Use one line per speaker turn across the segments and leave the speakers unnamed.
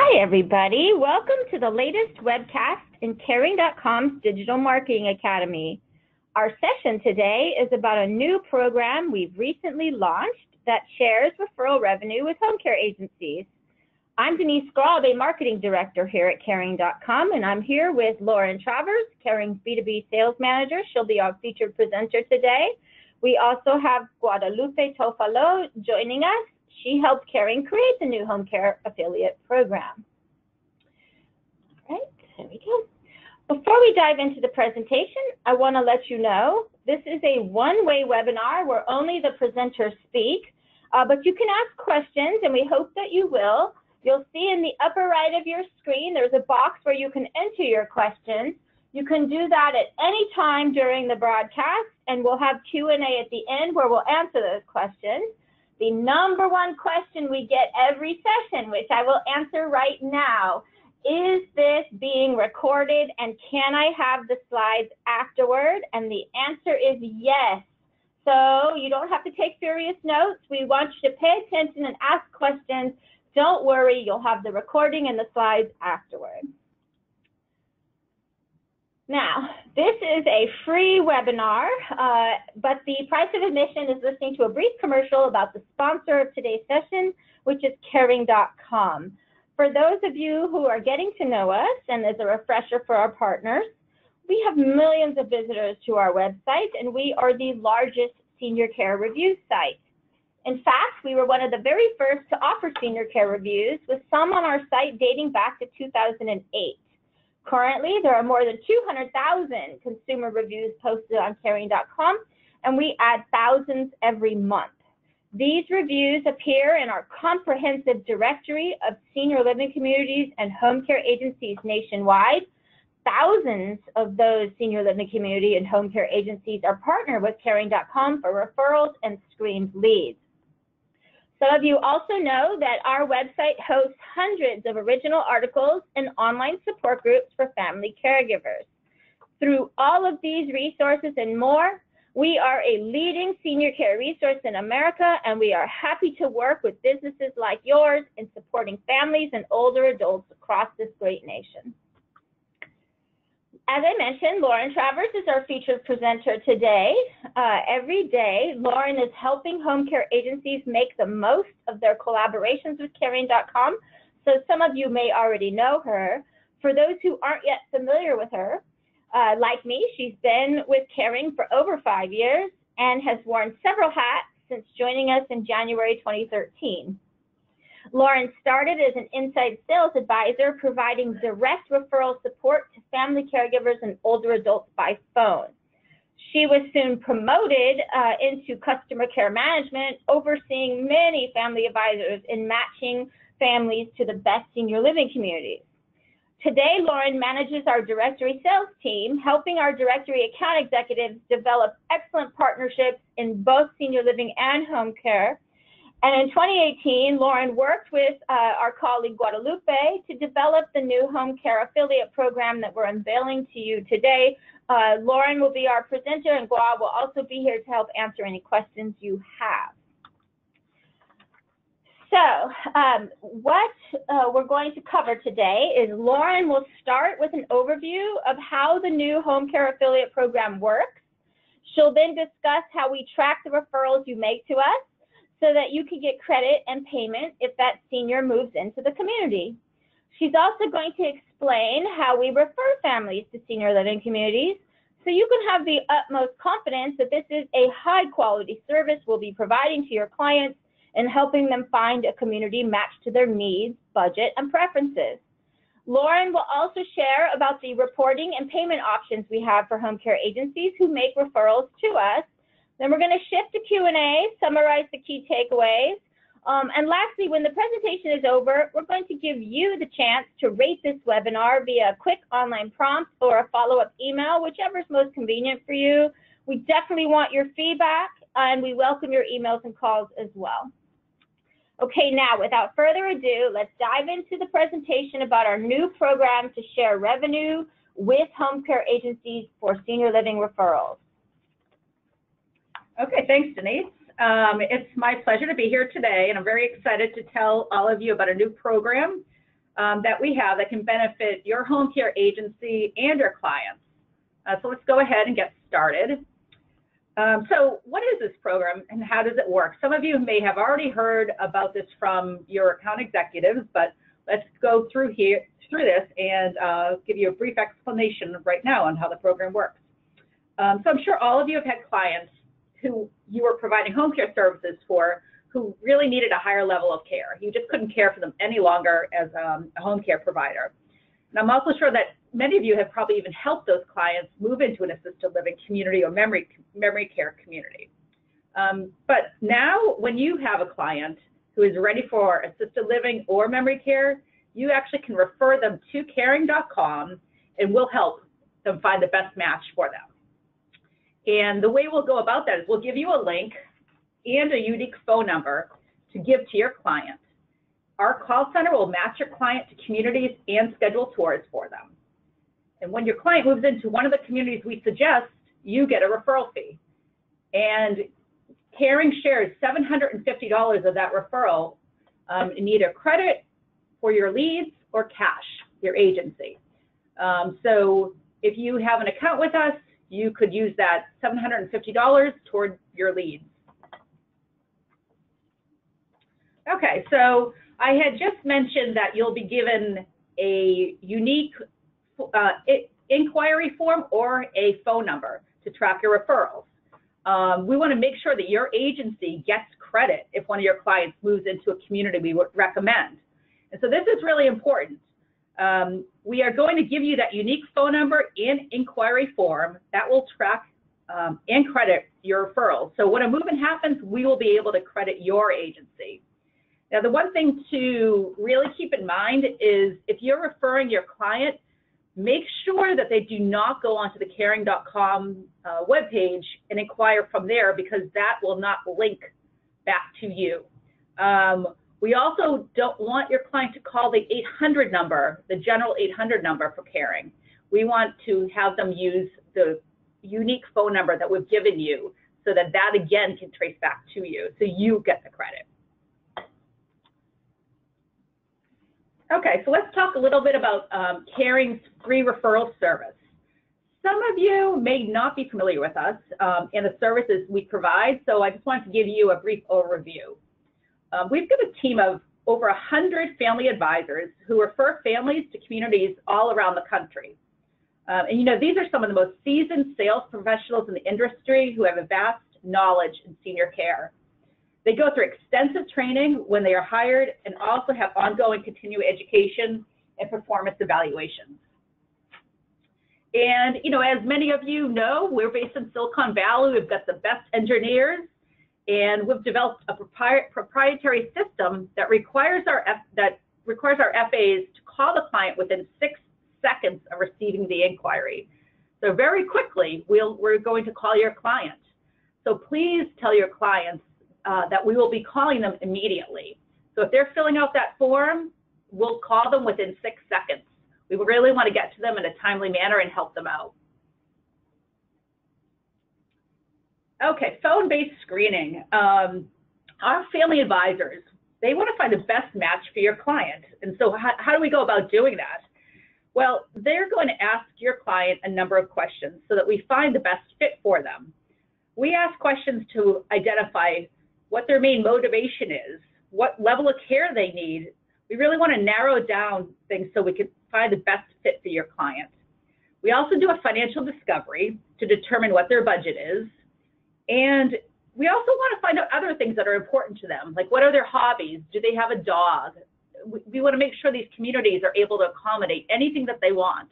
Hi, everybody. Welcome to the latest webcast in Caring.com's Digital Marketing Academy. Our session today is about a new program we've recently launched that shares referral revenue with home care agencies. I'm Denise Graube, Marketing Director here at Caring.com, and I'm here with Lauren Travers, Caring's B2B Sales Manager. She'll be our featured presenter today. We also have Guadalupe Tofalo joining us. She helped Caring create the new home care affiliate program. All right, there we go. Before we dive into the presentation, I want to let you know this is a one-way webinar where only the presenters speak, but you can ask questions, and we hope that you will. You'll see in the upper right of your screen, there's a box where you can enter your questions. You can do that at any time during the broadcast, and we'll have Q&A at the end where we'll answer those questions. The number one question we get every session, which I will answer right now, is this being recorded and can I have the slides afterward? And the answer is yes. So you don't have to take serious notes. We want you to pay attention and ask questions. Don't worry, you'll have the recording and the slides afterward. Now, this is a free webinar, but the price of admission is listening to a brief commercial about the sponsor of today's session, which is Caring.com. For those of you who are getting to know us, and as a refresher for our partners, we have millions of visitors to our website, and we are the largest senior care review site. In fact, we were one of the very first to offer senior care reviews, with some on our site dating back to 2008. Currently, there are more than 200,000 consumer reviews posted on Caring.com, and we add thousands every month. These reviews appear in our comprehensive directory of senior living communities and home care agencies nationwide. Thousands of those senior living community and home care agencies are partnered with Caring.com for referrals and screened leads. Some of you also know that our website hosts hundreds of original articles and online support groups for family caregivers. Through all of these resources and more, we are a leading senior care resource in America, and we are happy to work with businesses like yours in supporting families and older adults across this great nation. As I mentioned, Lauren Travers is our featured presenter today. Every day, Lauren is helping home care agencies make the most of their collaborations with Caring.com, so some of you may already know her. For those who aren't yet familiar with her, like me, she's been with Caring for over 5 years and has worn several hats since joining us in January 2013. Lauren started as an inside sales advisor, providing direct referral support to family caregivers and older adults by phone. She was soon promoted into customer care management, overseeing many family advisors in matching families to the best senior living communities. Today, Lauren manages our directory sales team, helping our directory account executives develop excellent partnerships in both senior living and home care. And in 2018, Lauren worked with our colleague Guadalupe to develop the new home care affiliate program that we're unveiling to you today. Lauren will be our presenter, and Gua will also be here to help answer any questions you have. So what we're going to cover today is Lauren will start with an overview of how the new home care affiliate program works. She'll then discuss how we track the referrals you make to us, so that you can get credit and payment if that senior moves into the community. She's also going to explain how we refer families to senior living communities, so you can have the utmost confidence that this is a high quality service we'll be providing to your clients and helping them find a community matched to their needs, budget, and preferences. Lauren will also share about the reporting and payment options we have for home care agencies who make referrals to us. Then we're going to shift to Q&A, summarize the key takeaways. And lastly, when the presentation is over, we're going to give you the chance to rate this webinar via a quick online prompt or a follow-up email, whichever is most convenient for you. We definitely want your feedback, and we welcome your emails and calls as well. Okay, now, without further ado, let's dive into the presentation about our new program to share revenue with home care agencies for senior living referrals.
Okay, thanks, Denise. It's my pleasure to be here today, and I'm very excited to tell all of you about a new program that we have that can benefit your home care agency and your clients. So let's go ahead and get started. So what is this program and how does it work? Some of you may have already heard about this from your account executives, but let's go through this and give you a brief explanation right now on how the program works. So I'm sure all of you have had clients who you were providing home care services for who really needed a higher level of care. You just couldn't care for them any longer as a home care provider. And I'm also sure that many of you have probably even helped those clients move into an assisted living community or memory care community. But now when you have a client who is ready for assisted living or memory care, you actually can refer them to caring.com and we'll help them find the best match for them. And the way we'll go about that is we'll give you a link and a unique phone number to give to your client. Our call center will match your client to communities and schedule tours for them. And when your client moves into one of the communities we suggest, you get a referral fee. And Caring shares $750 of that referral in either credit for your leads or cash, your agency. So if you have an account with us, you could use that $750 toward your leads. Okay, so I had just mentioned that you'll be given a unique inquiry form or a phone number to track your referrals. We want to make sure that your agency gets credit if one of your clients moves into a community we would recommend. And so this is really important. We are going to give you that unique phone number and inquiry form that will track and credit your referrals. So when a movement happens, we will be able to credit your agency. Now, the one thing to really keep in mind is if you're referring your client, make sure that they do not go onto the caring.com webpage and inquire from there, because that will not link back to you. We also don't want your client to call the 800 number, the general 800 number for Caring. We want to have them use the unique phone number that we've given you so that that again can trace back to you, so you get the credit. Okay, so let's talk a little bit about Caring's free referral service. Some of you may not be familiar with us and the services we provide, so I just wanted to give you a brief overview. We've got a team of over 100 family advisors who refer families to communities all around the country. And you know, these are some of the most seasoned sales professionals in the industry who have a vast knowledge in senior care. They go through extensive training when they are hired and also have ongoing continuing education and performance evaluations. And, you know, as many of you know, we're based in Silicon Valley. We've got the best engineers, and we've developed a proprietary system that requires our FAs to call the client within 6 seconds of receiving the inquiry. So very quickly, we're going to call your client. So please tell your clients that we will be calling them immediately. So if they're filling out that form, we'll call them within 6 seconds. We really want to get to them in a timely manner and help them out. Okay, phone-based screening. Our family advisors, they want to find the best match for your client. And so how do we go about doing that? Well, they're going to ask your client a number of questions so that we find the best fit for them. We ask questions to identify what their main motivation is, what level of care they need. We really want to narrow down things so we can find the best fit for your client. We also do a financial discovery to determine what their budget is. And we also want to find out other things that are important to them, like what are their hobbies? Do they have a dog? We want to make sure these communities are able to accommodate anything that they want.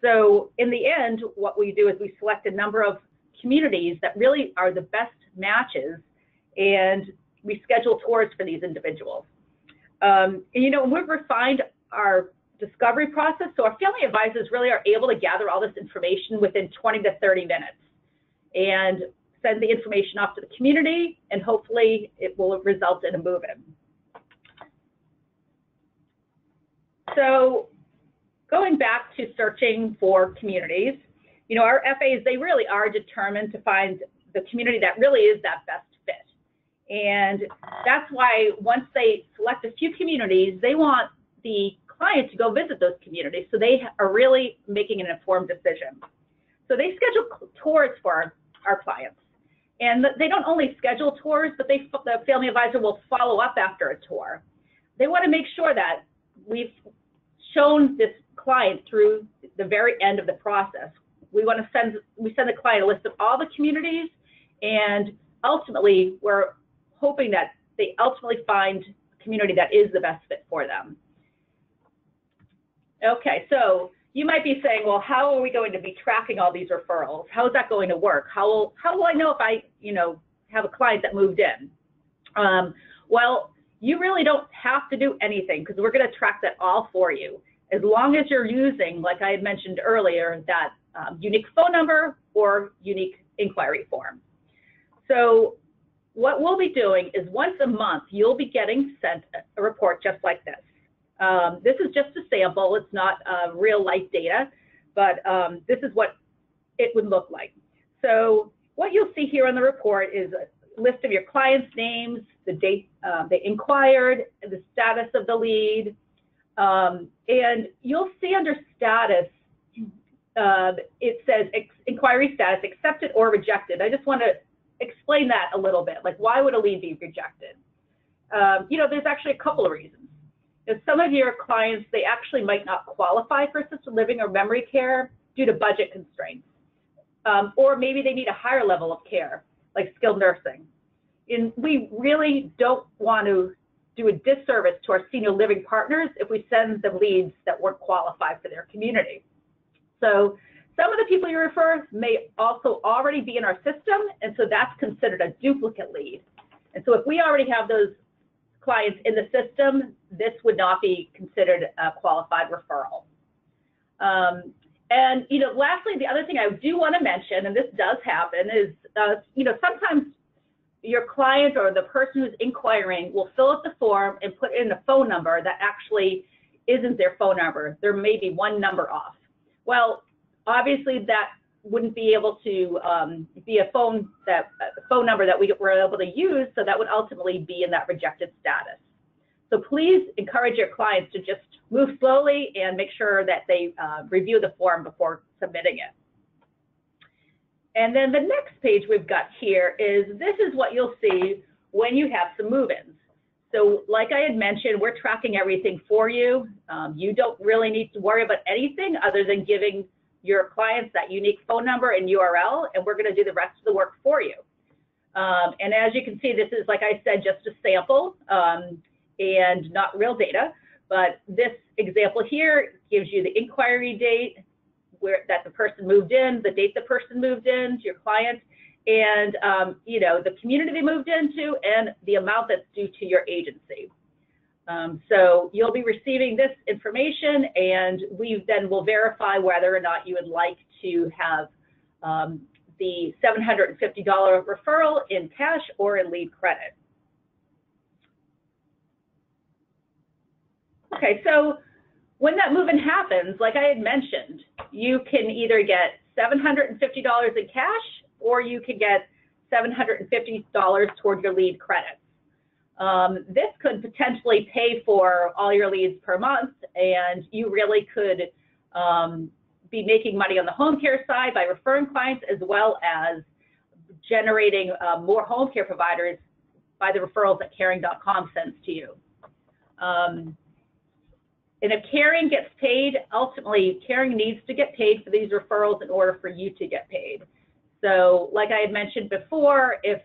So in the end, what we do is we select a number of communities that really are the best matches, and we schedule tours for these individuals. And you know, we've refined our discovery process, so our family advisors really are able to gather all this information within 20 to 30 minutes and send the information off to the community, and hopefully it will result in a move-in. So going back to searching for communities, you know, our FAs, they really are determined to find the community that really is that best fit. And that's why once they select a few communities, they want the client to go visit those communities so they are really making an informed decision. So they schedule tours for our clients. And they don't only schedule tours, but the family advisor will follow up after a tour. They want to make sure that we've shown this client through the very end of the process. We send the client a list of all the communities, and ultimately we're hoping that they ultimately find a community that is the best fit for them. Okay, so you might be saying, well, how are we going to be tracking all these referrals? How is that going to work? How will I know if I have a client that moved in? Well, you really don't have to do anything because we're going to track that all for you. As long as you're using, like I had mentioned earlier, that unique phone number or unique inquiry form. So what we'll be doing is once a month, you'll be getting sent a report just like this. This is just a sample. It's not real life data, but this is what it would look like. So what you'll see here on the report is a list of your clients' names, the date they inquired, the status of the lead, and you'll see under status, it says inquiry status, accepted or rejected. I just want to explain that a little bit, like why would a lead be rejected? There's actually a couple of reasons. Some of your clients, they actually might not qualify for assisted living or memory care due to budget constraints, or maybe they need a higher level of care, like skilled nursing. And we really don't want to do a disservice to our senior living partners if we send them leads that weren't qualified for their community. So some of the people you refer may also already be in our system, and so that's considered a duplicate lead. And so if we already have those clients in the system, this would not be considered a qualified referral. And lastly, the other thing I do want to mention, and this does happen, is sometimes your client or the person who's inquiring will fill out the form and put in a phone number that actually isn't their phone number. There may be one number off. Well, obviously that wouldn't be able to be a phone number that we were able to use, so that would ultimately be in that rejected status. So please encourage your clients to just move slowly and make sure that they review the form before submitting it. And then the next page we've got here is, this is what you'll see when you have some move-ins. So like I had mentioned, we're tracking everything for you. You don't really need to worry about anything other than giving your clients that unique phone number and URL, and we're going to do the rest of the work for you. And as you can see, this is, like I said, just a sample and not real data, but this example here gives you the inquiry date that the person moved in, the date the person moved in to your client, and the community they moved into, and the amount that's due to your agency. So you'll be receiving this information, and we then will verify whether or not you would like to have the $750 referral in cash or in lead credit. Okay, so when that move-in happens, like I had mentioned, you can either get $750 in cash, or you can get $750 toward your lead credits. This could potentially pay for all your leads per month, and you really could be making money on the home care side by referring clients, as well as generating more home care providers by the referrals that caring.com sends to you. And if Caring gets paid, ultimately Caring needs to get paid for these referrals in order for you to get paid. So like I had mentioned before, if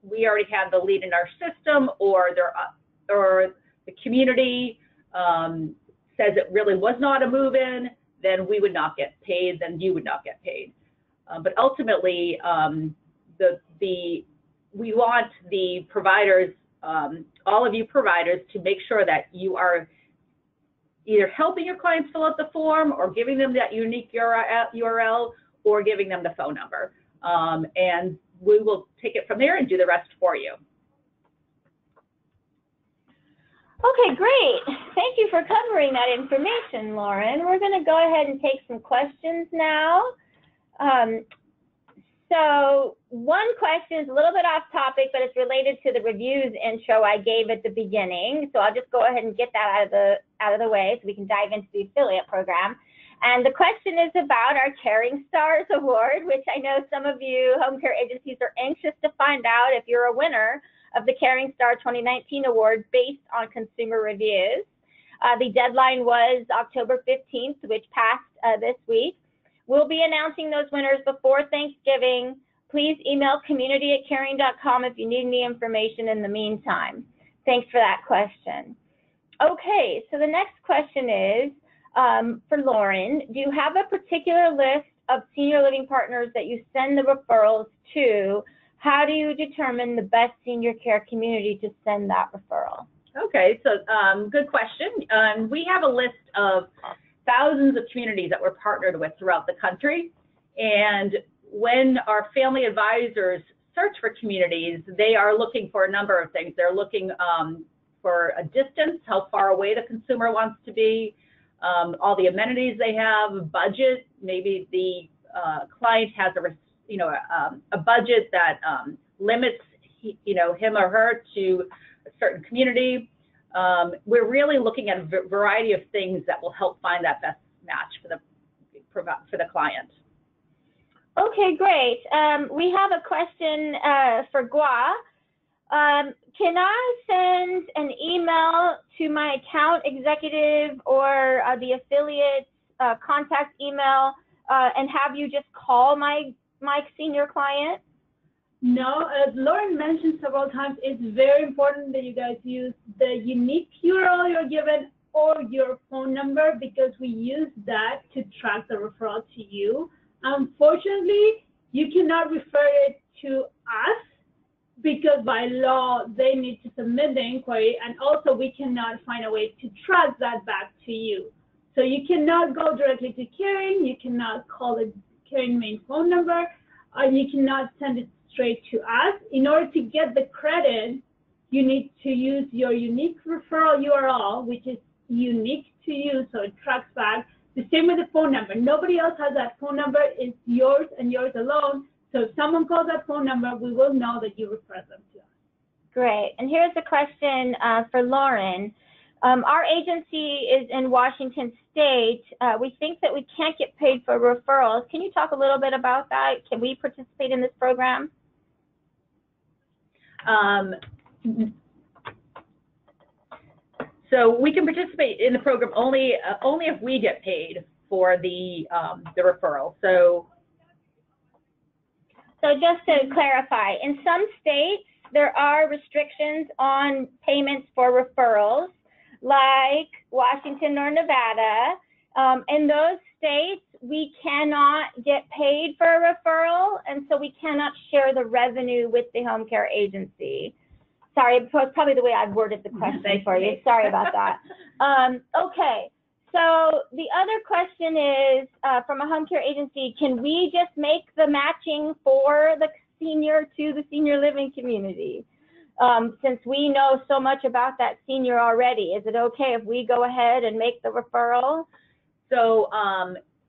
we already have the lead in our system, or the community says it really was not a move-in, then we would not get paid, then you would not get paid. But ultimately, we want the providers, all of you providers, to make sure that you are either helping your clients fill out the form, or giving them that unique URL, or giving them the phone number. And we will take it from there and do the rest for you.
Okay, great. Thank you for covering that information, Lauren. We're going to go ahead and take some questions now. So one question is a little bit off topic, but it's related to the reviews intro I gave at the beginning. So I'll just go ahead and get that out of the way so we can dive into the affiliate program. And the question is about our Caring Stars Award, which I know some of you home care agencies are anxious to find out if you're a winner of the Caring Star 2019 Award based on consumer reviews. The deadline was October 15th, which passed this week. We'll be announcing those winners before Thanksgiving. Please email community@caring.com if you need any information in the meantime. Thanks for that question. Okay, so the next question is for Lauren. Do you have a particular list of senior living partners that you send the referrals to? How do you determine the best senior care community to send that referral?
Okay, so good question. We have a list of thousands of communities that we're partnered with throughout the country. And when our family advisors search for communities, they are looking for a number of things. They're looking for a distance, how far away the consumer wants to be, all the amenities they have, budget. Maybe the client has a budget that limits him or her to a certain community. We're really looking at a variety of things that will help find that best match for the client.
Okay, great. We have a question for Gua. Can I send an email to my account executive or the affiliate contact email and have you just call my senior client?
No, as Lauren mentioned several times, it's very important that you guys use the unique URL you're given or your phone number, because we use that to track the referral to you. Unfortunately, you cannot refer it to us because by law, they need to submit the inquiry, and also we cannot find a way to track that back to you. So you cannot go directly to Caring, you cannot call the Caring main phone number, and you cannot send it straight to us. In order to get the credit, you need to use your unique referral URL, which is unique to you, so it tracks back. The same with the phone number. Nobody else has that phone number. It's yours and yours alone. So if someone calls that phone number, we will know that you referred them to us.
Great. And here's a question for Lauren. Our agency is in Washington State. We think that we can't get paid for referrals. Can you talk a little bit about that? Can we participate in this program?
So we can participate in the program only if we get paid for the referral. So
just to clarify, in some states there are restrictions on payments for referrals, like Washington or Nevada. In those states, we cannot get paid for a referral, and so we cannot share the revenue with the home care agency. Sorry, it's probably the way I've worded the question for you. Sorry about that. Okay, so the other question is from a home care agency, can we just make the matching for the senior to the senior living community? Since we know so much about that senior already, is it okay if we go ahead and make the referral?
So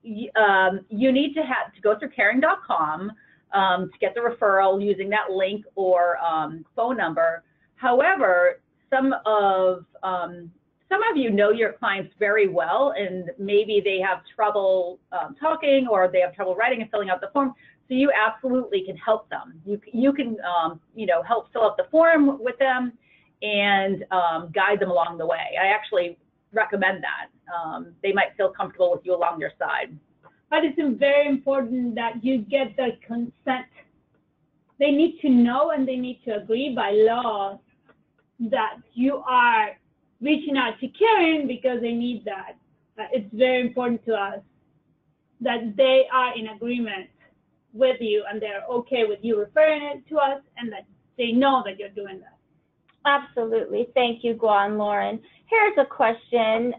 you need to go through caring.com to get the referral using that link or phone number. However, some of you know your clients very well, and maybe they have trouble talking, or they have trouble writing and filling out the form. So you absolutely can help them. You can help fill out the form with them and guide them along the way. I actually recommend that. They might feel comfortable with you along your side.
But it's very important that you get the consent. They need to know and they need to agree by law that you are reaching out to Caring because they need that. It's very important to us that they are in agreement with you and they're okay with you referring it to us, and that they know that you're doing that.
Absolutely. Thank you, Gua and Lauren. Here's a question.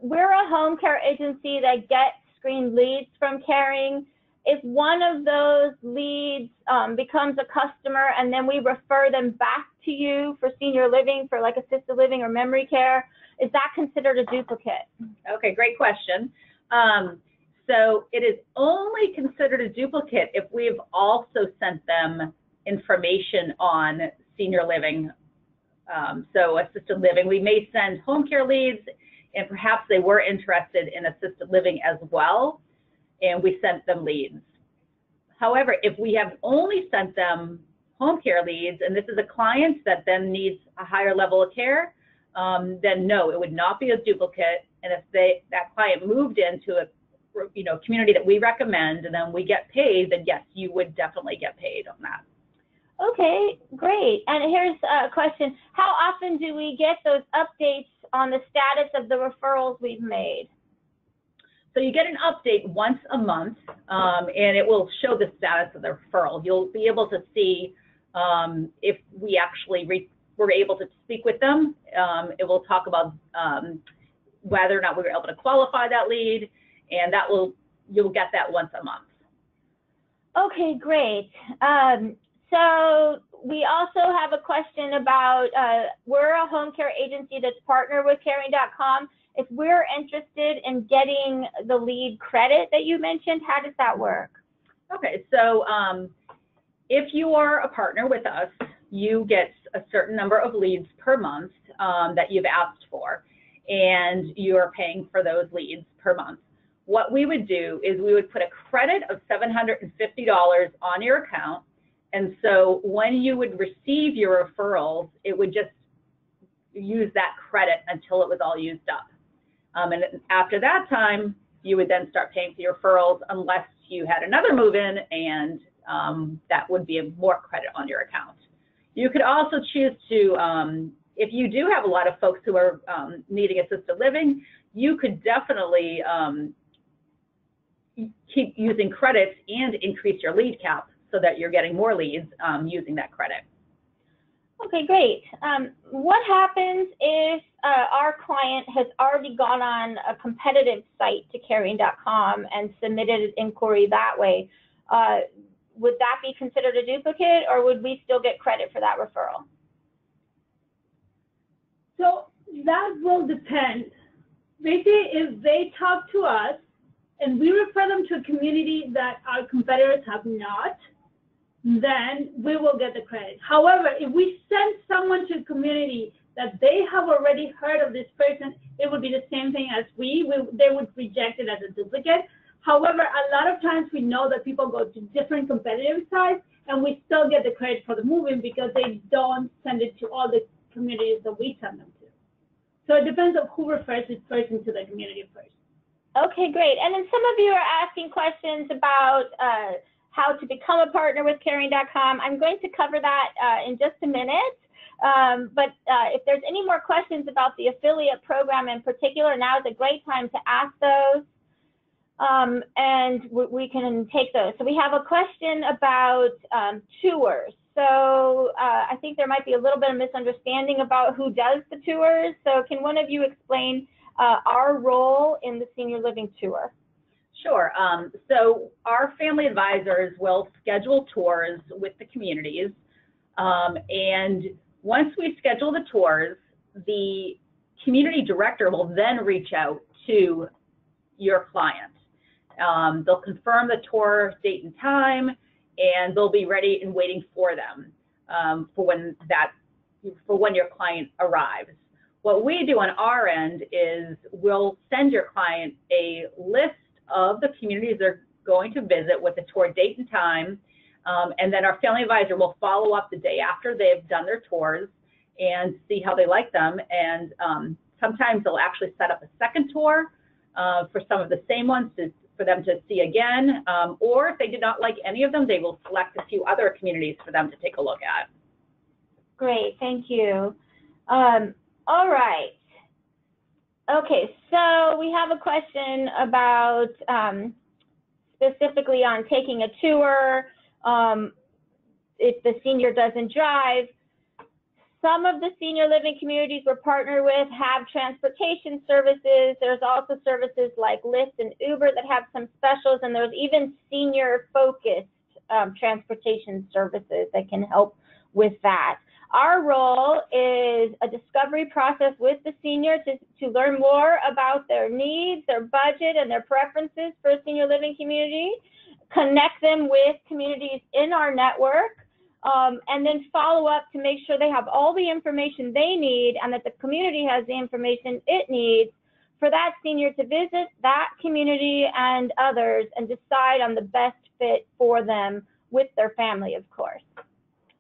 We're a home care agency that gets screened leads from Caring. If one of those leads becomes a customer and then we refer them back to you for senior living, for like assisted living or memory care, is that considered a duplicate?
Okay, great question. So it is only considered a duplicate if we've also sent them information on senior living. So assisted living, we may send home care leads, and perhaps they were interested in assisted living as well, and we sent them leads. However, if we have only sent them home care leads, and this is a client that then needs a higher level of care, then no, it would not be a duplicate. And if that client moved into a community that we recommend, and then we get paid, then yes, you would definitely get paid on that.
Okay, great. And here's a question. How often do we get those updates on the status of the referrals we've made?
So you get an update once a month, and it will show the status of the referral. You'll be able to see if we actually were able to speak with them. It will talk about whether or not we were able to qualify that lead, and you'll get that once a month.
Okay, great. So we also have a question about, we're a home care agency that's partnered with Caring.com. If we're interested in getting the lead credit that you mentioned, how does that work?
Okay, so if you are a partner with us, you get a certain number of leads per month that you've asked for, and you're paying for those leads per month. What we would do is we would put a credit of $750 on your account. And so when you would receive your referrals, it would just use that credit until it was all used up. And after that time, you would then start paying for your referrals unless you had another move-in, and that would be more credit on your account. You could also choose to, if you do have a lot of folks who are needing assisted living, you could definitely keep using credits and increase your lead cap so that you're getting more leads using that credit.
Okay, great. What happens if our client has already gone on a competitive site to Caring.com and submitted an inquiry that way? Would that be considered a duplicate, or would we still get credit for that referral?
So that will depend. Basically, if they talk to us and we refer them to a community that our competitors have not, then we will get the credit. However, if we send someone to a community that they have already heard of this person, it would be the same thing as they would reject it as a duplicate. However, a lot of times we know that people go to different competitive sites, and we still get the credit for the moving because they don't send it to all the communities that we send them to. So it depends on who refers this person to the community first.
Okay, great. And then some of you are asking questions about how to become a partner with Caring.com. I'm going to cover that in just a minute. But if there's any more questions about the affiliate program in particular, now is a great time to ask those. And we can take those. So we have a question about tours. So I think there might be a little bit of misunderstanding about who does the tours. So can one of you explain our role in the senior living tour?
Sure. So our family advisors will schedule tours with the communities. And once we schedule the tours, the community director will then reach out to your client. They'll confirm the tour date and time, and they'll be ready and waiting for them for when your client arrives. What we do on our end is we'll send your client a list of the communities they're going to visit with the tour date and time, and then our family advisor will follow up the day after they've done their tours and see how they like them. And sometimes they'll actually set up a second tour for some of the same ones for them to see again, or if they did not like any of them, they will select a few other communities for them to take a look at.
Great, thank you. All right. Okay, so we have a question about specifically on taking a tour if the senior doesn't drive. Some of the senior living communities we're partnered with have transportation services. There's also services like Lyft and Uber that have some specials, and there's even senior-focused transportation services that can help with that. Our role is a discovery process with the senior to learn more about their needs, their budget, and their preferences for a senior living community, connect them with communities in our network, and then follow up to make sure they have all the information they need and that the community has the information it needs for that senior to visit that community and others and decide on the best fit for them with their family, of course.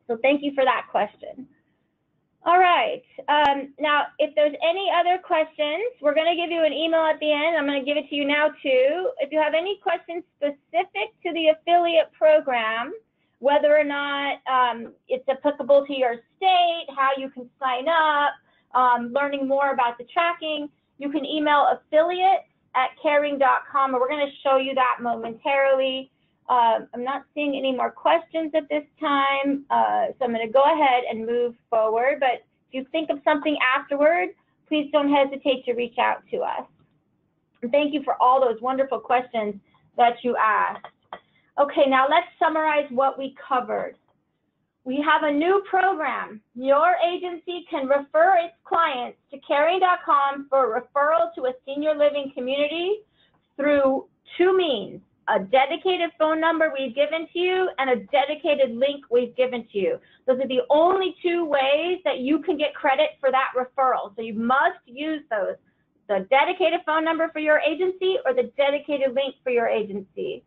So thank you for that question. All right, now if there's any other questions, we're going to give you an email at the end. I'm going to give it to you now too. If you have any questions specific to the affiliate program, whether or not it's applicable to your state, how you can sign up, learning more about the tracking, you can email affiliates@caring.com, and we're going to show you that momentarily. I'm not seeing any more questions at this time, so I'm going to go ahead and move forward. But if you think of something afterward, please don't hesitate to reach out to us. And thank you for all those wonderful questions that you asked. Okay, now let's summarize what we covered. We have a new program. Your agency can refer its clients to caring.com for referral to a senior living community through two means: a dedicated phone number we've given to you and a dedicated link we've given to you. Those are the only two ways that you can get credit for that referral. So you must use those: the dedicated phone number for your agency or the dedicated link for your agency.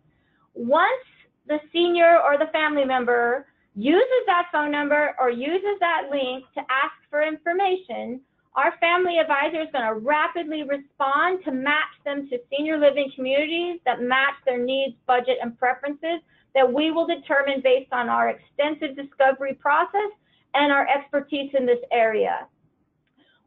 Once the senior or the family member uses that phone number or uses that link to ask for information, our family advisor is going to rapidly respond to match them to senior living communities that match their needs, budget, and preferences that we will determine based on our extensive discovery process and our expertise in this area.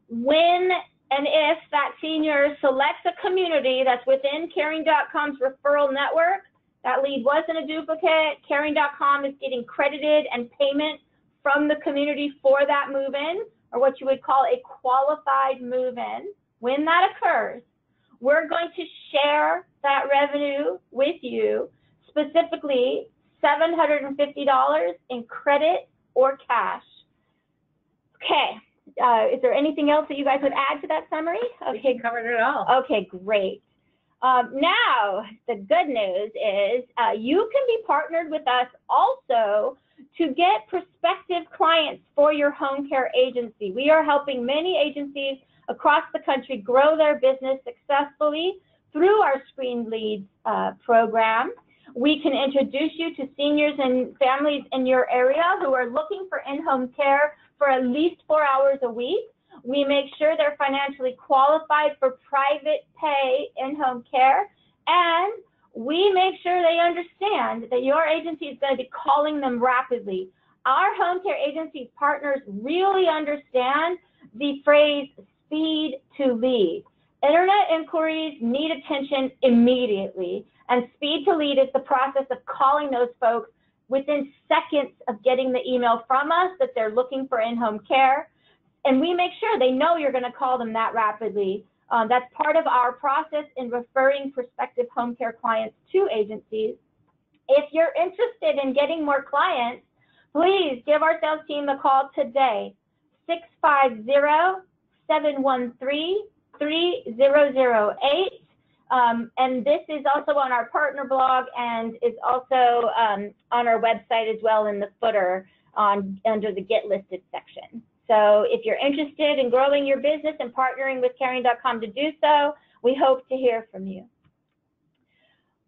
When and if that senior selects a community that's within caring.com's referral network, that lead wasn't a duplicate, caring.com is getting credited and payment from the community for that move-in, or what you would call a qualified move-in. When that occurs, we're going to share that revenue with you, specifically $750 in credit or cash. Okay, is there anything else that you guys would add to that summary? Okay,
covered it all.
Okay, great. Now, the good news is you can be partnered with us also to get prospective clients for your home care agency. We are helping many agencies across the country grow their business successfully through our Screen Leads program. We can introduce you to seniors and families in your area who are looking for in-home care for at least 4 hours a week. We make sure they're financially qualified for private pay in-home care, and we make sure they understand that your agency is going to be calling them rapidly. Our home care agency partners really understand the phrase speed to lead. Internet inquiries need attention immediately, and speed to lead is the process of calling those folks within seconds of getting the email from us that they're looking for in-home care. And we make sure they know you're going to call them that rapidly. That's part of our process in referring prospective home care clients to agencies. If you're interested in getting more clients, please give our sales team a call today, 650-713-3008. And this is also on our partner blog and is also on our website as well in the footer under the Get Listed section. So if you're interested in growing your business and partnering with caring.com to do so, we hope to hear from you.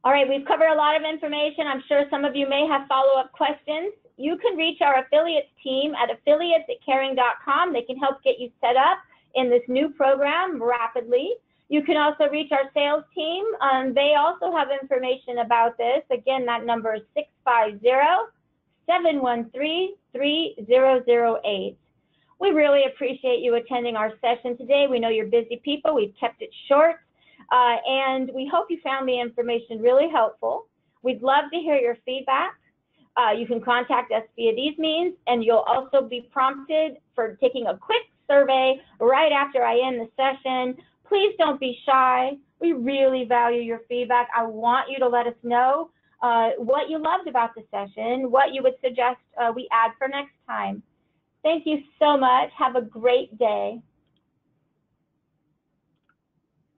All right, we've covered a lot of information. I'm sure some of you may have follow-up questions. You can reach our affiliates team at affiliates@caring.com. They can help get you set up in this new program rapidly. You can also reach our sales team. They also have information about this. Again, that number is 650-713-3008. We really appreciate you attending our session today. We know you're busy people. We've kept it short, and we hope you found the information really helpful. We'd love to hear your feedback. You can contact us via these means, and you'll also be prompted for taking a quick survey right after I end the session. Please don't be shy. We really value your feedback. I want you to let us know what you loved about the session, what you would suggest we add for next time. Thank you so much. Have a great day.